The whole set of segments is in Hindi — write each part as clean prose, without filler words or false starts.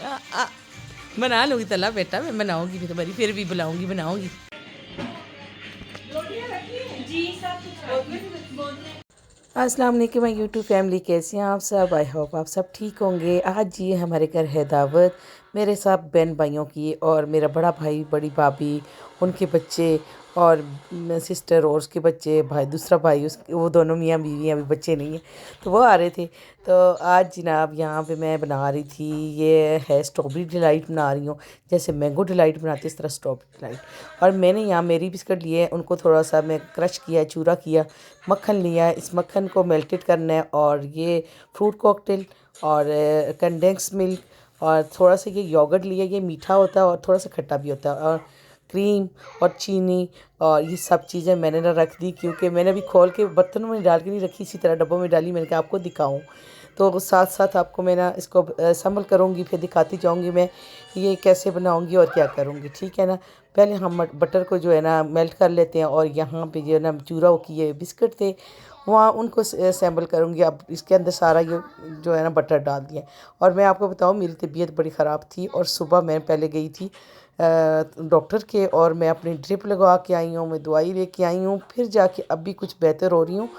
आ, आ, बना लूँगी तला बेटा, मैं बनाऊँगी भी तुम्हारी, फिर भी बुलाऊँगी, बनाऊँगी। अस्सलाम वालेकुम माय यूट्यूब फैमिली, कैसे हैं आप सब? आई होप आप सब ठीक होंगे। आज ये हमारे घर है दावत मेरे सब बहन भाइयों की, और मेरा बड़ा भाई, बड़ी भाभी, उनके बच्चे, और सिस्टर और उसके बच्चे, भाई दूसरा भाई उसके, वो दोनों मियाँ बीवी हैं, अभी बच्चे नहीं हैं, तो वो आ रहे थे। तो आज जनाब यहाँ पे मैं बना रही थी, ये है स्ट्रॉबेरी डिलाइट बना रही हूँ। जैसे मैंगो डिलाइट बनाती इस तरह स्ट्रॉबेरी डिलाइट। और मैंने यहाँ मेरी बिस्किट लिए हैं, उनको थोड़ा सा मैं क्रश किया, चूरा किया, मक्खन लिया है, इस मक्खन को मेल्टेड करना है, और ये फ्रूट कॉकटेल और कंडेंस मिल्क और थोड़ा सा ये योगर्ट लिया। ये मीठा होता है और थोड़ा सा खट्टा भी होता है, और क्रीम और चीनी, और ये सब चीज़ें मैंने ना रख दी, क्योंकि मैंने अभी खोल के बर्तनों में डाल के नहीं रखी, इसी तरह डब्बों में डाली। मैंने कहा आपको दिखाऊं, तो साथ साथ आपको मैं ना इसको संभल करूँगी, फिर दिखाती जाऊँगी मैं ये कैसे बनाऊँगी और क्या करूँगी, ठीक है ना। पहले हम बटर को जो है ना मेल्ट कर लेते हैं, और यहाँ पे जो है ना चूरा किए बिस्किट थे वहाँ उनको असेंबल करूँगी। अब इसके अंदर सारा ये जो है ना बटर डाल दिया। और मैं आपको बताऊँ, मेरी तबीयत बड़ी ख़राब थी, और सुबह मैं पहले गई थी डॉक्टर के, और मैं अपनी ड्रिप लगवा के आई हूँ, मैं दवाई लेके आई हूँ, फिर जाके अब भी कुछ बेहतर हो रही हूँ।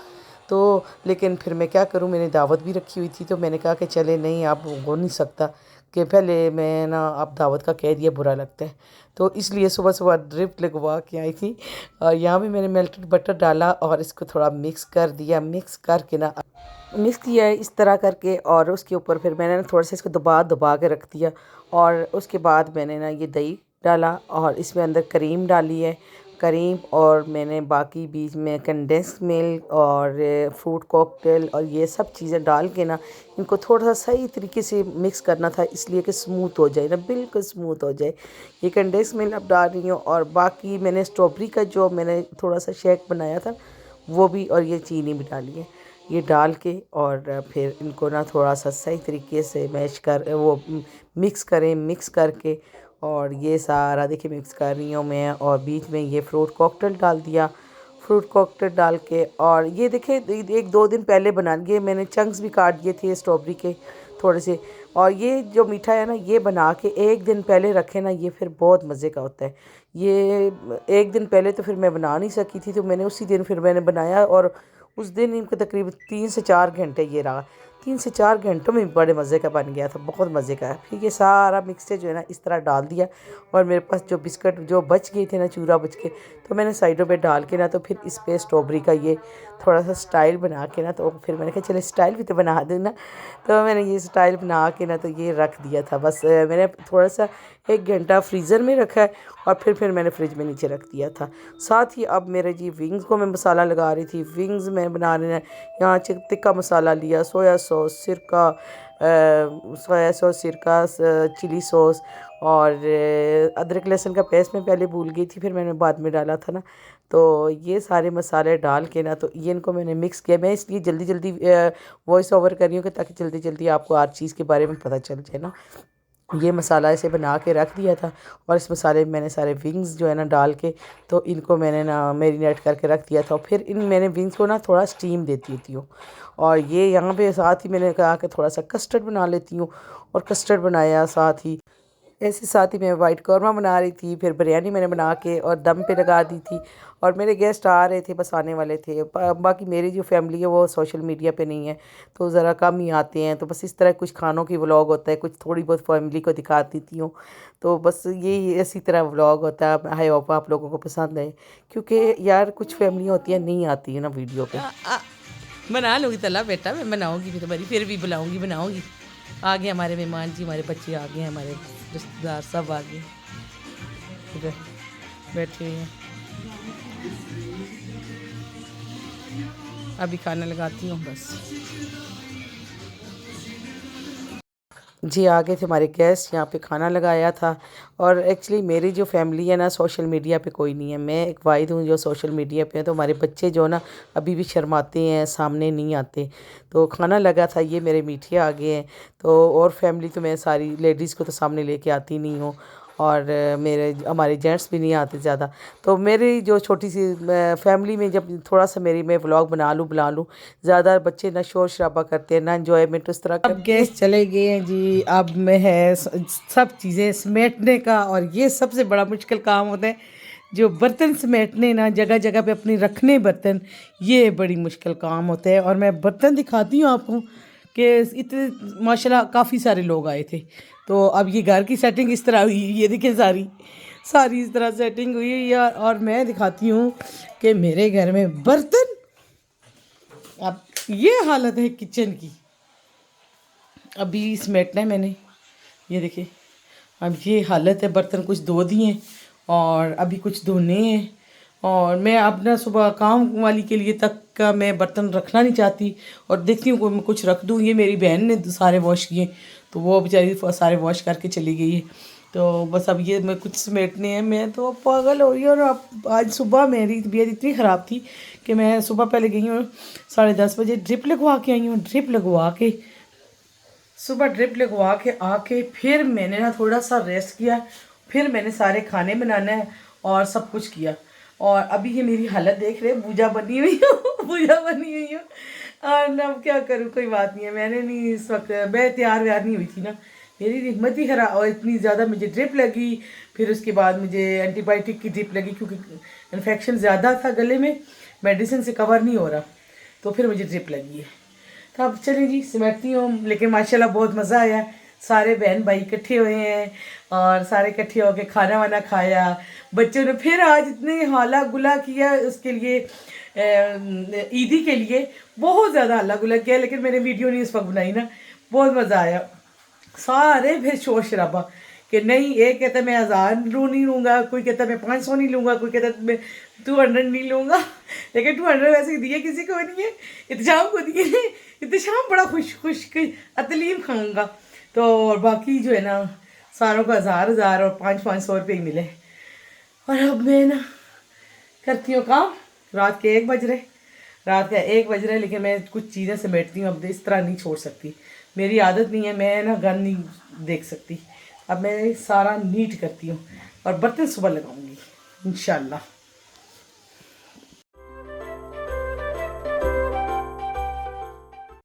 तो लेकिन फिर मैं क्या करूँ, मैंने दावत भी रखी हुई थी, तो मैंने कहा कि चले नहीं, अब हो नहीं सकता कि पहले मैं ना, अब दावत का कह दिया बुरा लगता है, तो इसलिए सुबह सुबह ड्रिप लगवा के आई थी। और यहाँ भी मैंने मेल्टेड बटर डाला और इसको थोड़ा मिक्स कर दिया, मिक्स करके ना मिक्स किया है इस तरह करके, और उसके ऊपर फिर मैंने ना थोड़ा सा इसको दबा दबा के रख दिया। और उसके बाद मैंने ना ये दही डाला, और इसमें अंदर करीम डाली है, करीम, और मैंने बाकी बीच में कंडेंस मिल्क और फ्रूट कॉकटेल और ये सब चीज़ें डाल के ना इनको थोड़ा सा सही तरीके से मिक्स करना था, इसलिए कि स्मूथ हो जाए ना, बिल्कुल स्मूथ हो जाए। ये कंडेंस मिल्क अब डाल रही हूँ, और बाकी मैंने स्ट्रॉबेरी का जो मैंने थोड़ा सा शेक बनाया था वो भी, और ये चीनी भी डाली है। ये डाल के और फिर इनको ना थोड़ा सा सही तरीके से मैश कर वो मिक्स करें, मिक्स करके, और ये सारा देखिए मिक्स कर रही हूँ मैं, और बीच में ये फ्रूट कॉकटेल डाल दिया। फ्रूट कॉकटेल डाल के, और ये देखिए एक दो दिन पहले बना लिए मैंने, चंक्स भी काट दिए थे स्ट्रॉबेरी के थोड़े से। और ये जो मीठा है ना, ये बना के एक दिन पहले रखे ना, ये फिर बहुत मज़े का होता है। ये एक दिन पहले तो फिर मैं बना नहीं सकी थी, तो मैंने उसी दिन फिर मैंने बनाया, और उस दिन इनको तकरीबन 3 से 4 घंटे ये रहा। 3 से 4 घंटों में बड़े मज़े का बन गया था, बहुत मज़े का। फिर ये सारा मिक्सचर जो है ना इस तरह डाल दिया, और मेरे पास जो बिस्किट जो बच गए थे ना, चूरा बच के, तो मैंने साइडों पे डाल के ना, तो फिर इस पर स्ट्रॉबेरी का ये थोड़ा सा स्टाइल बना के ना, तो फिर मैंने कहा चलो स्टाइल भी तो बना दूँ ना। तो मैंने ये स्टाइल बना के ना, तो ये रख दिया था। बस मैंने थोड़ा सा 1 घंटा फ्रीज़र में रखा है, और फिर मैंने फ्रिज में नीचे रख दिया था। साथ ही अब मेरे जी विंग्स को मैं मसाला लगा रही थी। विंग्स मैं बना रही, यहाँ टिक्का मसाला लिया, सोया सॉस, सिरका, सोया सॉस, सिरका, चिली सॉस, और अदरक लहसुन का पेस्ट मैं पहले भूल गई थी, फिर मैंने बाद में डाला था ना। तो ये सारे मसाले डाल के ना, तो ये इनको मैंने मिक्स किया। मैं इसलिए जल्दी जल्दी वॉइस ओवर कर रही हूँ कि ताकि जल्दी जल्दी आपको हर चीज़ के बारे में पता चल जाए ना। ये मसाला ऐसे बना के रख दिया था, और इस मसाले में मैंने सारे विंग्स जो है ना डाल के, तो इनको मैंने ना मैरिनेट करके रख दिया था। और फिर इन मैंने विंग्स को ना थोड़ा स्टीम देती थी हूँ। और ये यहाँ पे साथ ही मैंने कहा कि थोड़ा सा कस्टर्ड बना लेती हूँ, और कस्टर्ड बनाया साथ ही। ऐसे साथ ही मैं वाइट कौरमा बना रही थी, फिर बिरयानी मैंने बना के और दम पे लगा दी थी। और मेरे गेस्ट आ रहे थे, बस आने वाले थे। बाकी मेरी जो फैमिली है वो सोशल मीडिया पे नहीं है, तो ज़रा कम ही आते हैं। तो बस इस तरह कुछ खानों की व्लॉग होता है, कुछ थोड़ी बहुत फैमिली को दिखा देती हूँ। तो बस यही इसी तरह व्लॉग होता है। आई होप आप लोगों को पसंद आए, क्योंकि यार कुछ फैमिलियाँ होती हैं नहीं आती है ना वीडियो पे। बना लूँगी तला बेटा, मैं बनाऊँगी भी तुम्हारी, फिर भी बुलाऊँगी, बनाऊँगी। आ गए हमारे मेहमान जी, हमारे बच्चे आ गए, हमारे रिश्तेदार सब आ गए, इधर बैठे हुए हैं। अभी खाना लगाती हूँ बस। जी आ गए थे हमारे गेस्ट, यहाँ पे खाना लगाया था। और एक्चुअली मेरी जो फैमिली है ना, सोशल मीडिया पे कोई नहीं है, मैं एक वाहिद हूँ जो सोशल मीडिया पे है। तो हमारे बच्चे जो ना अभी भी शर्माते हैं, सामने नहीं आते। तो खाना लगा था, ये मेरे मीठे आ गए हैं। तो और फैमिली तो मैं सारी लेडीज़ को तो सामने लेके आती नहीं हूँ। और मेरे हमारे जेंट्स भी नहीं आते ज़्यादा। तो मेरी जो छोटी सी फैमिली में जब थोड़ा सा मेरी मैं व्लॉग बना लूँ, ज़्यादा बच्चे ना शोर शराबा करते हैं ना इंजॉयमेंट उस तरह। अब गेस्ट चले गए हैं जी, अब मैं है सब चीज़ें समेटने का, और ये सबसे बड़ा मुश्किल काम होता है जो बर्तन समेटने ना, जगह जगह पे अपनी रखने बर्तन, ये बड़ी मुश्किल काम होता है। और मैं बर्तन दिखाती हूँ आपको कि इतने माशाल्लाह काफ़ी सारे लोग आए थे। तो अब ये घर की सेटिंग इस तरह हुई, ये देखिए सारी सारी इस तरह सेटिंग हुई है यार। और मैं दिखाती हूँ कि मेरे घर में बर्तन, अब ये हालत है किचन की। अभी समेटना है मैंने, ये देखिए अब ये हालत है। बर्तन कुछ धो दिए और अभी कुछ धोने हैं। और मैं अपना सुबह काम वाली के लिए तक का मैं बर्तन रखना नहीं चाहती, और देखती हूँ मैं कुछ रख दूँ। ये मेरी बहन ने सारे वॉश किए, तो वो बेचारी सारे वॉश करके चली गई है। तो बस अब ये मैं कुछ समेटने हैं। मैं तो पागल हो रही हूँ। और अब आज सुबह मेरी तबीयत इतनी ख़राब थी कि मैं सुबह पहले गई हूँ 10:30 बजे, ड्रिप लगवा के आई हूँ। ड्रिप लगवा के सुबह ड्रिप लगवा के आके फिर मैंने ना थोड़ा सा रेस्ट किया, फिर मैंने सारे खाने बनाना है और सब कुछ किया। और अभी ये मेरी हालत देख रहे, पूजा बनी हुई हूँ पूजा बनी हुई हूँ। और अब क्या करूँ, कोई बात नहीं है। मैंने नहीं इस वक्त, मैं तैयार व्यार नहीं हुई थी ना, मेरी हिम्मत ही खराब। और इतनी ज़्यादा मुझे ड्रिप लगी, फिर उसके बाद मुझे एंटीबायोटिक की ड्रिप लगी क्योंकि इन्फेक्शन ज़्यादा था गले में, मेडिसिन से कवर नहीं हो रहा, तो फिर मुझे ड्रिप लगी है। तो अब चलिए जी समेटती हूँ। लेकिन माशाल्लाह बहुत मज़ा आया, सारे बहन भाई इकट्ठे हुए हैं और सारे इकट्ठे होके खाना वाना खाया। बच्चों ने फिर आज इतने हल्ला गुला किया उसके लिए, ईदी के लिए बहुत ज़्यादा हल्ला गुला किया, लेकिन मैंने वीडियो नहीं उस वक्त बनाई ना। बहुत मज़ा आया। सारे फिर शोर शराबा कि नहीं, एक कहता मैं 1000 नहीं लूँगा, कोई कहता मैं 500 नहीं लूँगा, कोई कहता मैं 200 नहीं लूँगा। लेकिन 200 वैसे दिए किसी को नहीं है, इत्तेशाम को दिए। इत्तेशाम बड़ा खुश अतलीम खाऊंगा। तो और बाकी जो है ना सारों को 1000 और 500 रुपये ही मिले। और अब मैं ना करती हूँ काम। रात के 1 बज रहे, रात का 1 बज रहे, लेकिन मैं कुछ चीज़ें समेटती हूँ। अब इस तरह नहीं छोड़ सकती, मेरी आदत नहीं है, मैं ना गन नहीं देख सकती। अब मैं सारा नीट करती हूँ और बर्तन सुबह लगाऊंगी इंशाल्लाह।